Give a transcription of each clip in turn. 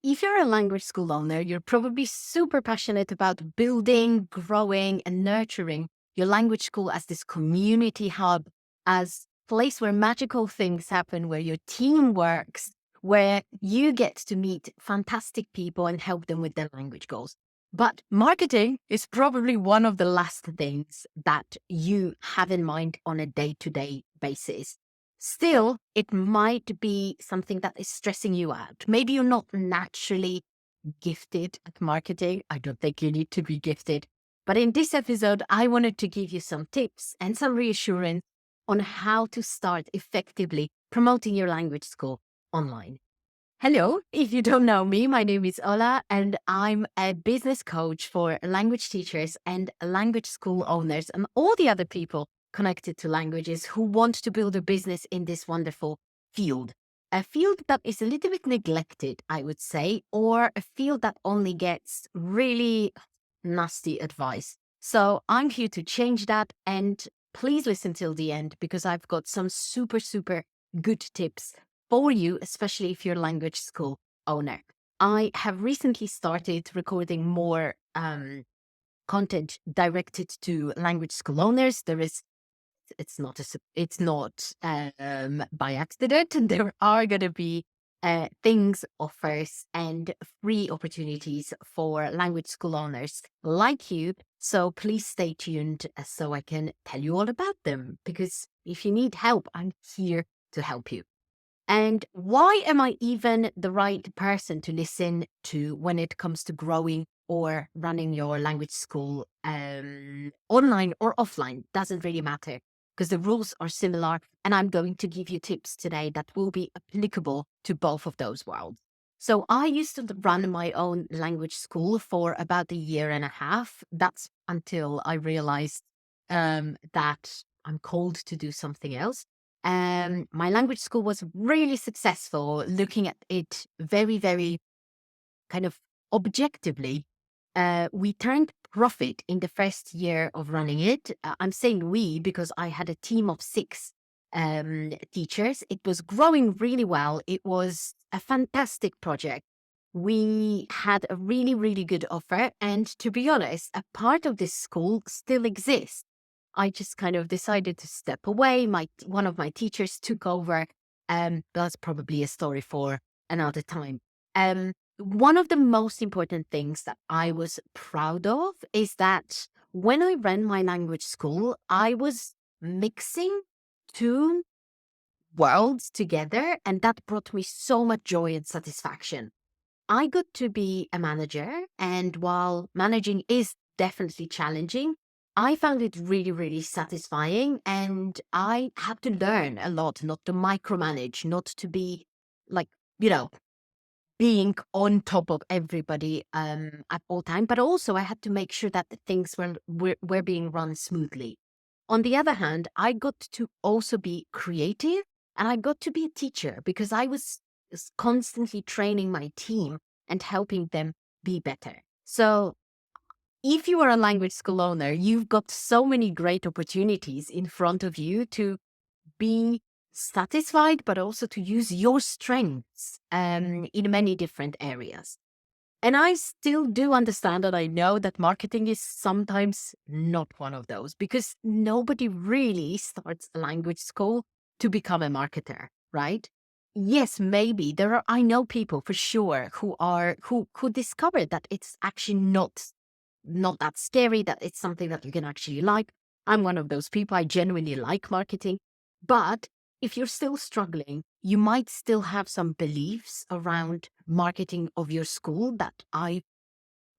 If you're a language school owner, you're probably super passionate about building, growing, and nurturing your language school as this community hub, as place where magical things happen, where your team works, where you get to meet fantastic people and help them with their language goals. But marketing is probably one of the last things that you have in mind on a day-to-day basis. Still, it might be something that is stressing you out. Maybe you're not naturally gifted at marketing. I don't think you need to be gifted. But in this episode, I wanted to give you some tips and some reassurance on how to start effectively promoting your language school online. Hello, if you don't know me, my name is Ola, and I'm a business coach for language teachers and language school owners and all the other people connected to languages who want to build a business in this wonderful field. A field that is a little bit neglected, I would say, or a field that only gets really nasty advice. So I'm here to change that, and please listen till the end because I've got some super, super good tips for you, especially if you're a language school owner. I have recently started recording more content directed to language school owners. It's not by accident. There are going to be things, offers, and free opportunities for language school owners like you. So please stay tuned so I can tell you all about them. Because if you need help, I'm here to help you. And why am I even the right person to listen to when it comes to growing or running your language school online or offline? Doesn't really matter because the rules are similar. And I'm going to give you tips today that will be applicable to both of those worlds. So I used to run my own language school for about a year and a half. That's until I realized that I'm called to do something else. My language school was really successful, looking at it very, very kind of objectively. We turned profit in the first year of running it. I'm saying we because I had a team of 6 teachers. It was growing really well. It was a fantastic project. We had a really, really good offer. And to be honest, a part of this school still exists. I just kind of decided to step away. One of my teachers took over. That's probably a story for another time. One of the most important things that I was proud of is that when I ran my language school, I was mixing two worlds together, and that brought me so much joy and satisfaction. I got to be a manager, and while managing is definitely challenging, I found it really, really satisfying. And I had to learn a lot, not to micromanage, not to be like, you know, being on top of everybody at all time, but also I had to make sure that the things were being run smoothly. On the other hand, I got to also be creative and I got to be a teacher because I was constantly training my team and helping them be better. So if you are a language school owner, you've got so many great opportunities in front of you to be satisfied, but also to use your strengths in many different areas. And I still do understand that I know that marketing is sometimes not one of those because nobody really starts a language school to become a marketer, right? Yes, maybe I know people for sure who discovered that it's actually not that scary, that it's something that you can actually like. I'm one of those people. I genuinely like marketing. But if you're still struggling, you might still have some beliefs around marketing of your school that I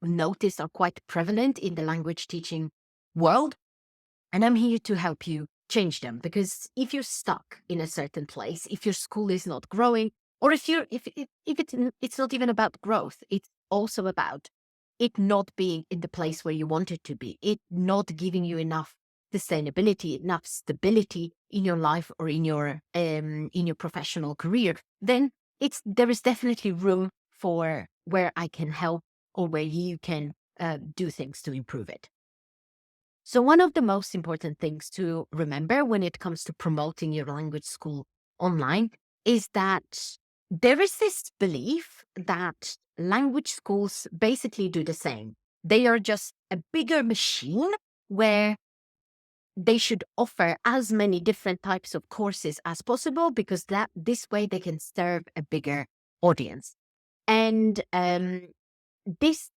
noticed are quite prevalent in the language teaching world. And I'm here to help you change them because if you're stuck in a certain place, if your school is not growing, or if it's not even about growth, it's also about it not being in the place where you want it to be, it not giving you enough sustainability, enough stability in your life or in your professional career, then there is definitely room for where I can help or where you can do things to improve it. So one of the most important things to remember when it comes to promoting your language school online is that There is this belief that language schools basically do the same. They are just a bigger machine where they should offer as many different types of courses as possible because that this way they can serve a bigger audience. And this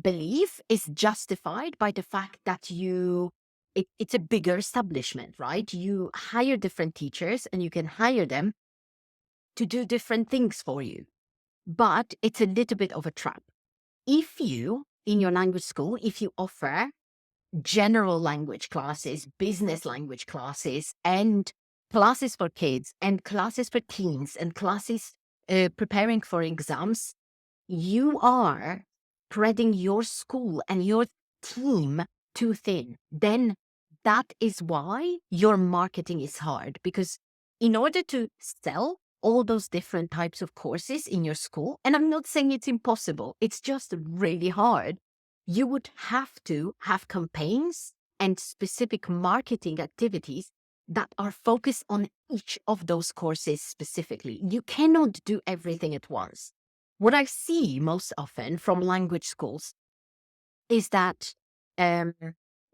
belief is justified by the fact that it's a bigger establishment, right? You hire different teachers and you can hire them to do different things for you. But it's a little bit of a trap. If you, in your language school, if you offer general language classes, business language classes, and classes for kids, and classes for teens, and classes preparing for exams, you are spreading your school and your team too thin. Then that is why your marketing is hard, because in order to sell all those different types of courses in your school, and I'm not saying it's impossible, it's just really hard, you would have to have campaigns and specific marketing activities that are focused on each of those courses specifically. You cannot do everything at once. What I see most often from language schools is that, um,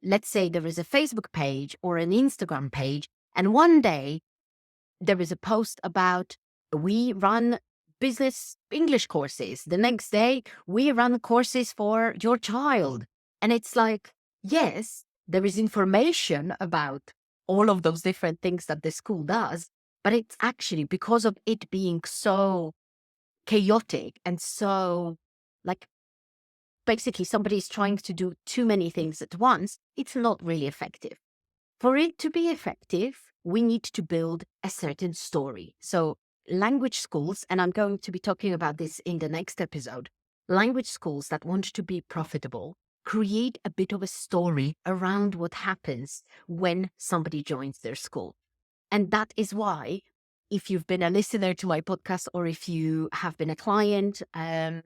let's say there is a Facebook page or an Instagram page, and one day there is a post about we run business English courses. The next day, we run courses for your child. And it's like, yes, there is information about all of those different things that the school does, but it's actually because of it being so chaotic and so like basically somebody's trying to do too many things at once, it's not really effective. For it to be effective, we need to build a certain story. So, language schools, and I'm going to be talking about this in the next episode, language schools that want to be profitable create a bit of a story around what happens when somebody joins their school. And that is why, if you've been a listener to my podcast or if you have been a client, then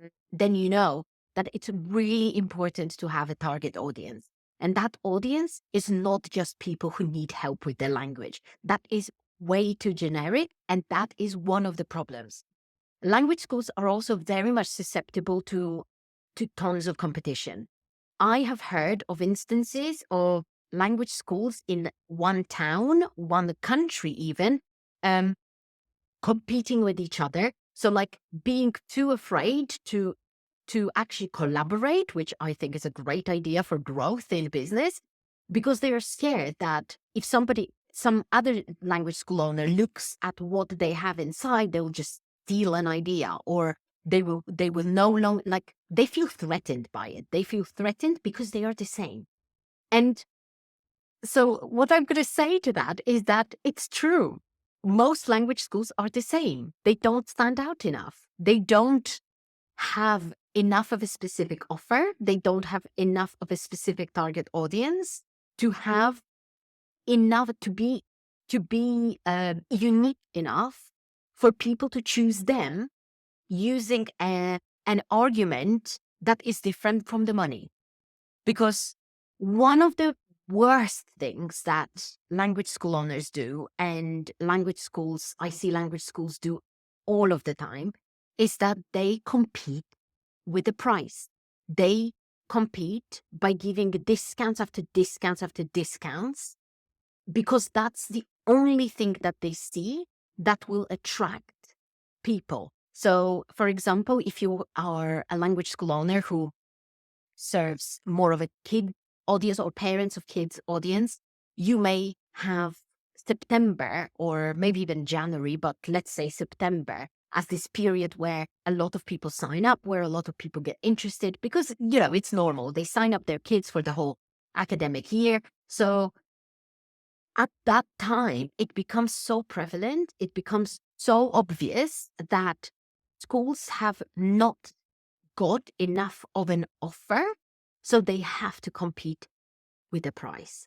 you know that it's really important to have a target audience. And that audience is not just people who need help with their language. That is way too generic. And that is one of the problems. Language schools are also very much susceptible to tons of competition. I have heard of instances of language schools in one town, one country even, um, competing with each other. So like being too afraid to actually collaborate, which I think is a great idea for growth in business, because they are scared that if some other language school owner looks at what they have inside, they'll just steal an idea, or they will no longer, like, they feel threatened by it. They feel threatened because they are the same. And so what I'm going to say to that is that it's true. Most language schools are the same. They don't stand out enough. They don't have enough of a specific offer. They don't have enough of a specific target audience to have enough to be unique enough for people to choose them using an argument that is different from the money. Because one of the worst things that language school owners do, and I see language schools do all of the time, is that they compete with the price. They compete by giving discounts after discounts after discounts, because that's the only thing that they see that will attract people. So, for example, if you are a language school owner who serves more of a kid audience or parents of kids audience, you may have September or maybe even January, but let's say September as this period where a lot of people sign up, where a lot of people get interested because, it's normal. They sign up their kids for the whole academic year. So at that time, it becomes so prevalent, it becomes so obvious that schools have not got enough of an offer, so they have to compete with the price.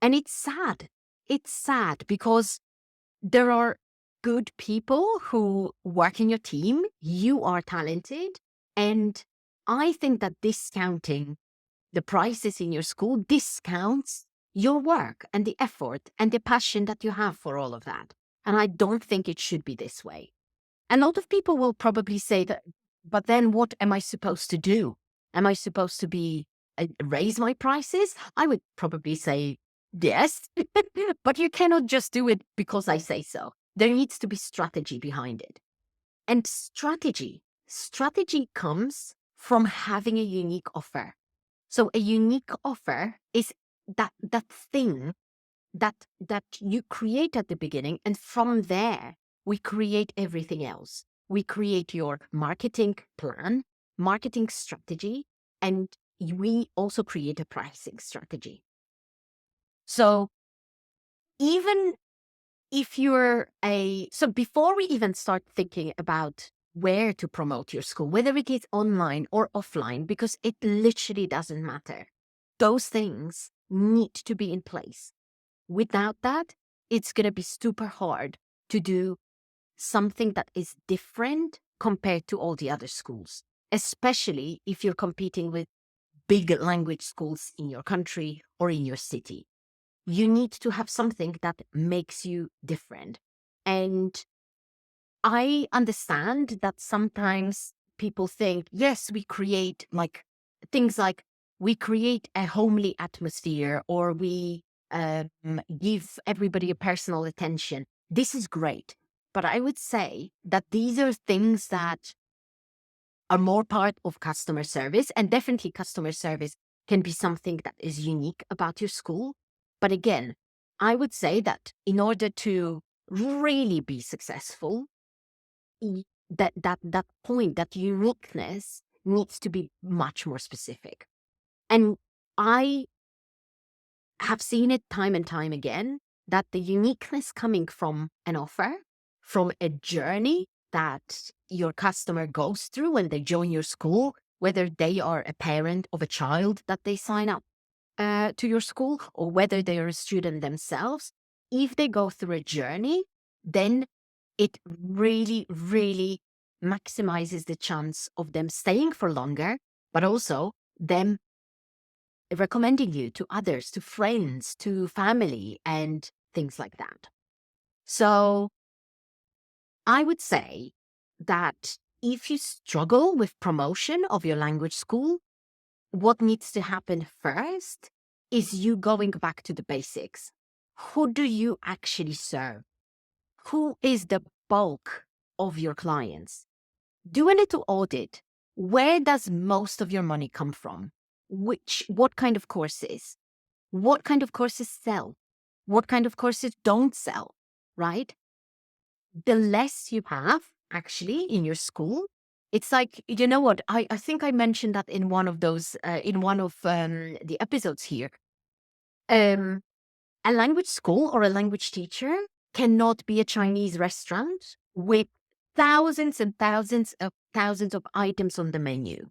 And it's sad. It's sad because there are good people who work in your team. You are talented. And I think that discounting the prices in your school discounts your work and the effort and the passion that you have for all of that. And I don't think it should be this way. A lot of people will probably say that, but then what am I supposed to do? Am I supposed to be raise my prices? I would probably say yes, but you cannot just do it because I say so. There needs to be strategy behind it. And strategy comes from having a unique offer. So a unique offer is that thing that you create at the beginning, and from there we create everything else. We create your marketing plan, marketing strategy, and we also create a pricing strategy. So even if you're so before we even start thinking about where to promote your school, whether it is online or offline, because it literally doesn't matter, those things need to be in place. Without that, it's going to be super hard to do something that is different compared to all the other schools, especially if you're competing with big language schools in your country or in your city. You need to have something that makes you different. And I understand that sometimes people think, yes, we create things like we create a homely atmosphere, or we give everybody a personal attention. This is great. But I would say that these are things that are more part of customer service, and definitely customer service can be something that is unique about your school. But again, I would say that in order to really be successful, that point, that uniqueness needs to be much more specific. And I have seen it time and time again that the uniqueness coming from an offer, from a journey that your customer goes through when they join your school, whether they are a parent of a child that they sign up to your school, or whether they are a student themselves, if they go through a journey, then it really, really maximizes the chance of them staying for longer, but also them recommending you to others, to friends, to family, and things like that. So I would say that if you struggle with promotion of your language school, what needs to happen first is you going back to the basics. Who do you actually serve? Who is the bulk of your clients? Do a little audit. Where does most of your money come from? What kind of courses? What kind of courses sell? What kind of courses don't sell, right? The less you have actually in your school, it's like, you know what? I think I mentioned that in one of those, in one of the episodes here. Um, a language school or a language teacher cannot be a Chinese restaurant with thousands and thousands of items on the menu,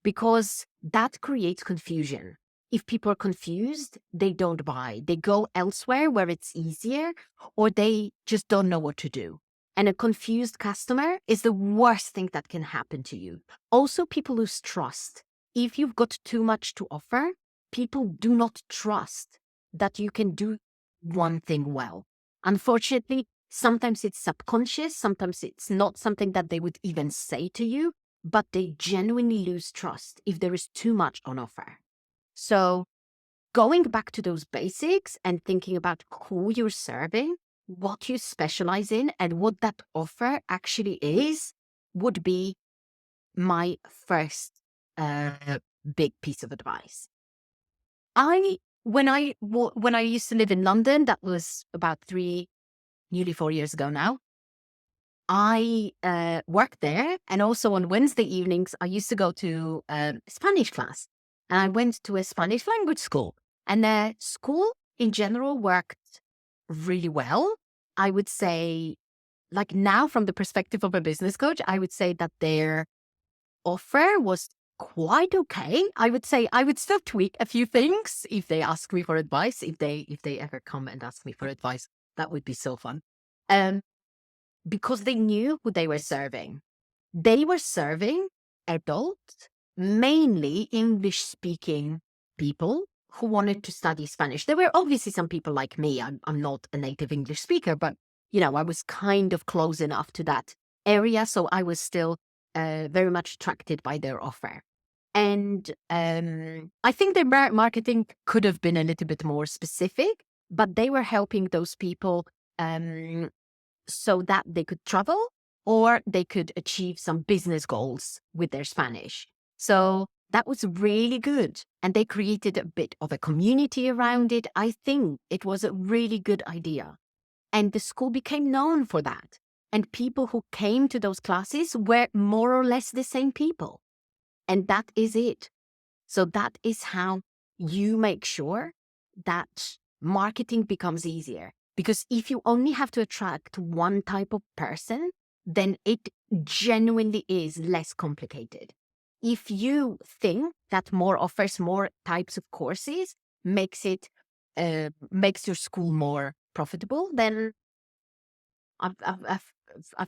because that creates confusion. If people are confused, they don't buy. They go elsewhere where it's easier, or they just don't know what to do. And a confused customer is the worst thing that can happen to you. Also, people lose trust. If you've got too much to offer, people do not trust that you can do one thing well. Unfortunately, sometimes it's subconscious, sometimes it's not something that they would even say to you, but they genuinely lose trust if there is too much on offer. So going back to those basics and thinking about who you're serving, what you specialize in, and what that offer actually is, would be my first big piece of advice. When I used to live in London, that was about nearly 4 years ago now. I worked there, and also on Wednesday evenings, I used to go to Spanish class. And I went to a Spanish language school. And the school in general worked really well. I would say, like now, from the perspective of a business coach, I would say that their offer was quite okay. I would say I would still tweak a few things if they ask me for advice. If they ever come and ask me for advice, that would be so fun. Um, because they knew who they were serving. They were serving adults, mainly English speaking people who wanted to study Spanish. There were obviously some people like me. I'm not a native English speaker, but I was kind of close enough to that area. So I was still very much attracted by their offer. And I think their marketing could have been a little bit more specific, but they were helping those people um, so that they could travel or they could achieve some business goals with their Spanish. So that was really good. And they created a bit of a community around it. I think it was a really good idea. And the school became known for that. And people who came to those classes were more or less the same people. And that is it. So that is how you make sure that marketing becomes easier. Because if you only have to attract one type of person, then it genuinely is less complicated. If you think that more offers, more types of courses makes your school more profitable, then I've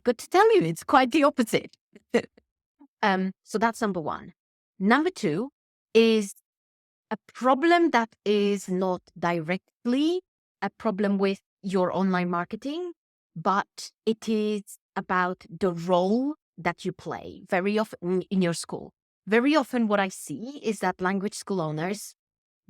got to tell you, it's quite the opposite. So that's number one. Number two is a problem that is not directly a problem with your online marketing, but it is about the role that you play very often in your school. Very often, what I see is that language school owners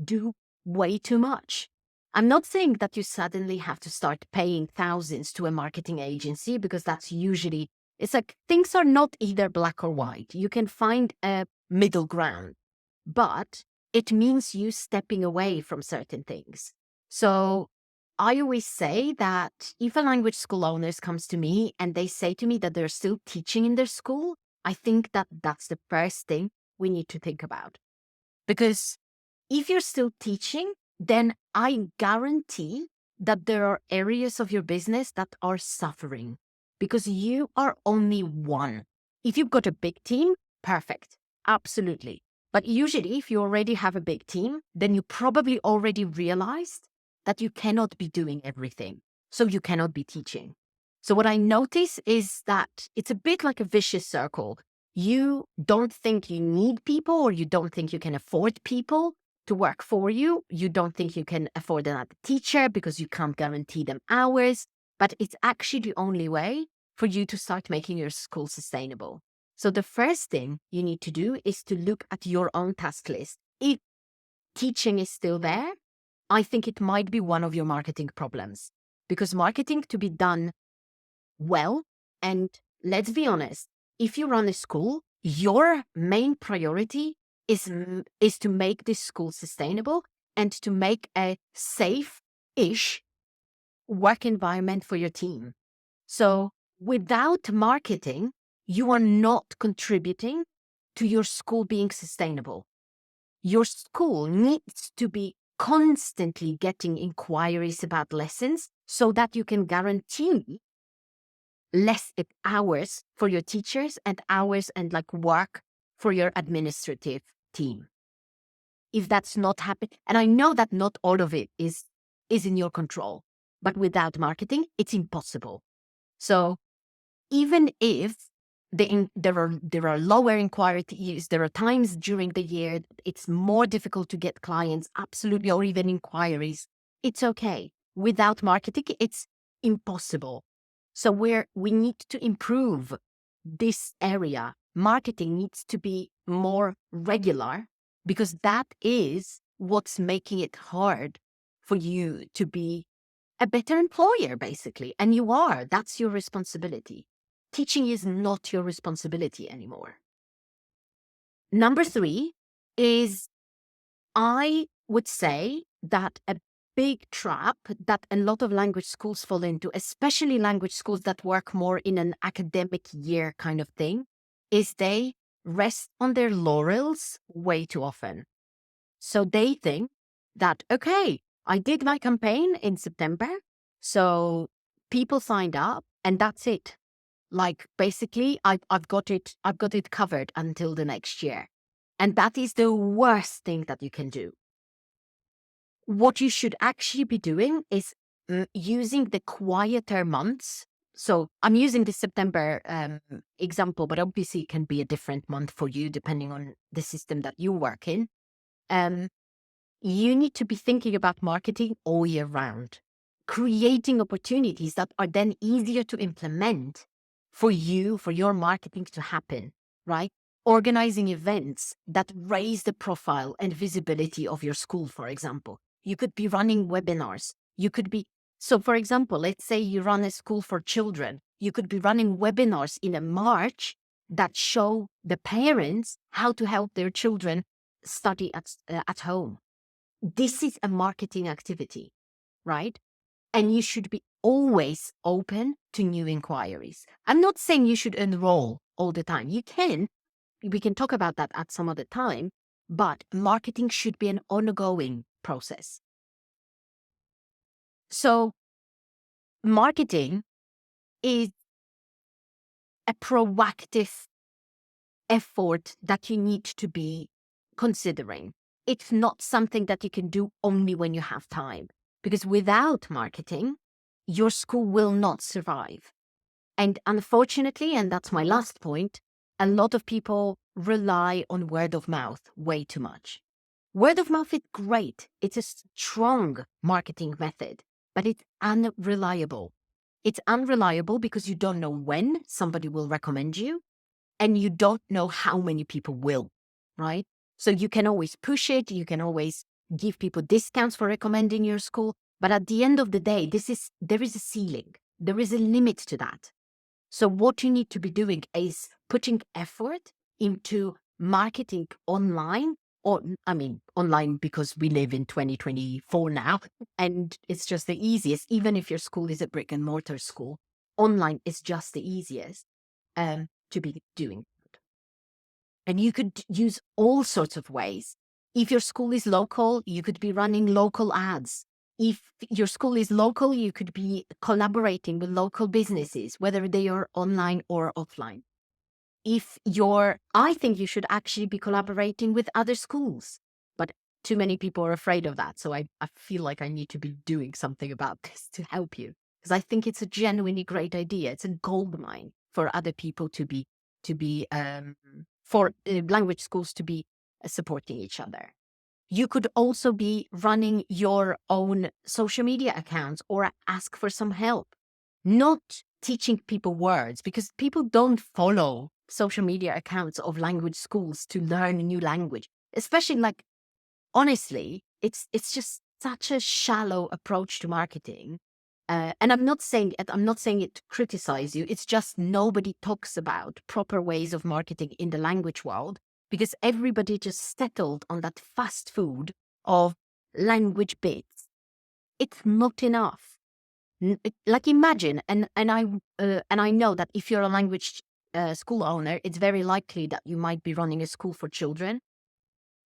do way too much. I'm not saying that you suddenly have to start paying thousands to a marketing agency, because that's usually, it's like things are not either black or white. You can find a middle ground, but it means you stepping away from certain things. So I always say that if a language school owner comes to me and they say to me that they're still teaching in their school, I think that that's the first thing we need to think about. Because if you're still teaching, then I guarantee that there are areas of your business that are suffering because you are only one. If you've got a big team, perfect. Absolutely. But usually, if you already have a big team, then you probably already realized that you cannot be doing everything. So you cannot be teaching. So what I notice is that it's a bit like a vicious circle. You don't think you need people, or you don't think you can afford people to work for you. You don't think you can afford another teacher because you can't guarantee them hours. But it's actually the only way for you to start making your school sustainable. So the first thing you need to do is to look at your own task list. If teaching is still there, I think it might be one of your marketing problems, because marketing to be done well, and let's be honest, if you run a school, your main priority is to make this school sustainable and to make a safe-ish work environment for your team. So without marketing, you are not contributing to your school being sustainable. Your school needs to be constantly getting inquiries about lessons so that you can guarantee less hours for your teachers and hours and like work for your administrative team. If that's not happening, and I know that not all of it is in your control, but without marketing, it's impossible. So even if there are lower inquiries, there are times during the year it's more difficult to get clients, absolutely, or even inquiries. It's okay. Without marketing, it's impossible. So we need to improve this area. Marketing needs to be more regular, because that is what's making it hard for you to be a better employer, basically. And you are. That's your responsibility. Teaching is not your responsibility anymore. Number three is, I would say that a big trap that a lot of language schools fall into, especially language schools that work more in an academic year kind of thing, is they rest on their laurels way too often. So they think that, okay, I did my campaign in September, so people signed up and that's it. Like basically I've got it covered until the next year. And that is the worst thing that you can do. What you should actually be doing is using the quieter months. So I'm using the September example, but obviously it can be a different month for you depending on the system that you work in. You need to be thinking about marketing all year round, creating opportunities that are then easier to implement for you, for your marketing to happen, right? Organizing events that raise the profile and visibility of your school, for example. You could be running webinars. You could be, so for example, let's say you run a school for children. You could be running webinars in a March that show the parents how to help their children study at home. This is a marketing activity, right? And you should be always open to new inquiries. I'm not saying you should enroll all the time. You can. We can talk about that at some other time, but marketing should be an ongoing process. So marketing is a proactive effort that you need to be considering. It's not something that you can do only when you have time, because without marketing, your school will not survive. And unfortunately, and that's my last point, a lot of people rely on word of mouth way too much. Word of mouth is great. It's a strong marketing method, but it's unreliable. It's unreliable because you don't know when somebody will recommend you, and you don't know how many people will, right? So you can always push it. You can always give people discounts for recommending your school. But at the end of the day, there is a ceiling. There is a limit to that. So what you need to be doing is putting effort into marketing online, or online, because we live in 2024 now, and it's just the easiest. Even if your school is a brick and mortar school, online is just the easiest to be doing. And you could use all sorts of ways. If your school is local, you could be running local ads. If your school is local, you could be collaborating with local businesses, whether they are online or offline. I think you should actually be collaborating with other schools, but too many people are afraid of that. So I feel like I need to be doing something about this to help you, because I think it's a genuinely great idea. It's a gold mine for other people for language schools to be supporting each other. You could also be running your own social media accounts or ask for some help, not teaching people words, because people don't follow social media accounts of language schools to learn a new language, especially honestly, it's just such a shallow approach to marketing. And I'm not saying it to criticize you. It's just nobody talks about proper ways of marketing in the language world, because everybody just settled on that fast food of language bits. It's not enough. Imagine, and I know that if you're a language school owner, it's very likely that you might be running a school for children.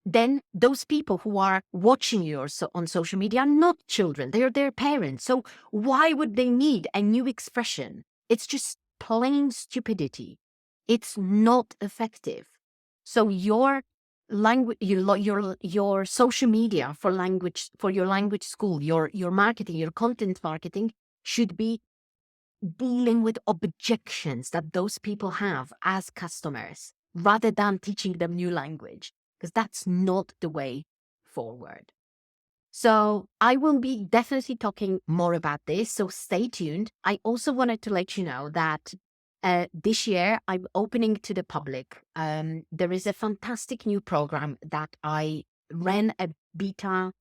Then those people who are watching you on social media are not children, they're their parents. So why would they need a new expression? It's just plain stupidity. It's not effective. So your language, your social media for your language school, your marketing, your content marketing should be dealing with objections that those people have as customers, rather than teaching them new language, because that's not the way forward. So I will be definitely talking more about this, so stay tuned. I also wanted to let you know that this year I'm opening to the public. There is a fantastic new program that I ran a beta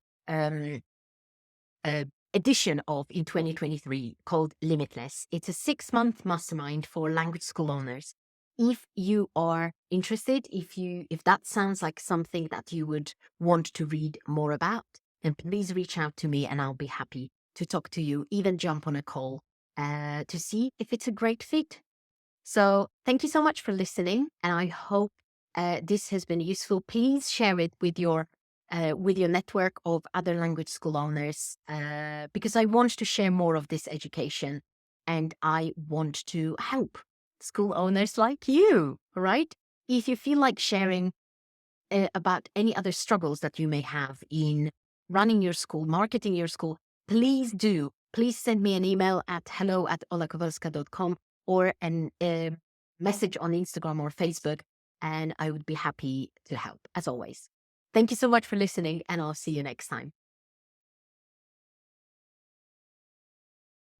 edition of in 2023 called Limitless. It's a 6-month mastermind for language school owners. If you are interested, if that sounds like something that you would want to read more about, then please reach out to me and I'll be happy to talk to you, even jump on a call to see if it's a great fit. So thank you so much for listening, and I hope this has been useful. Please share it with your network of other language school owners, because I want to share more of this education, and I want to help school owners like you, right? If you feel like sharing about any other struggles that you may have in running your school, marketing your school, please do. Please send me an email at hello@olakowalska.com or a message on Instagram or Facebook, and I would be happy to help, as always. Thank you so much for listening, and I'll see you next time.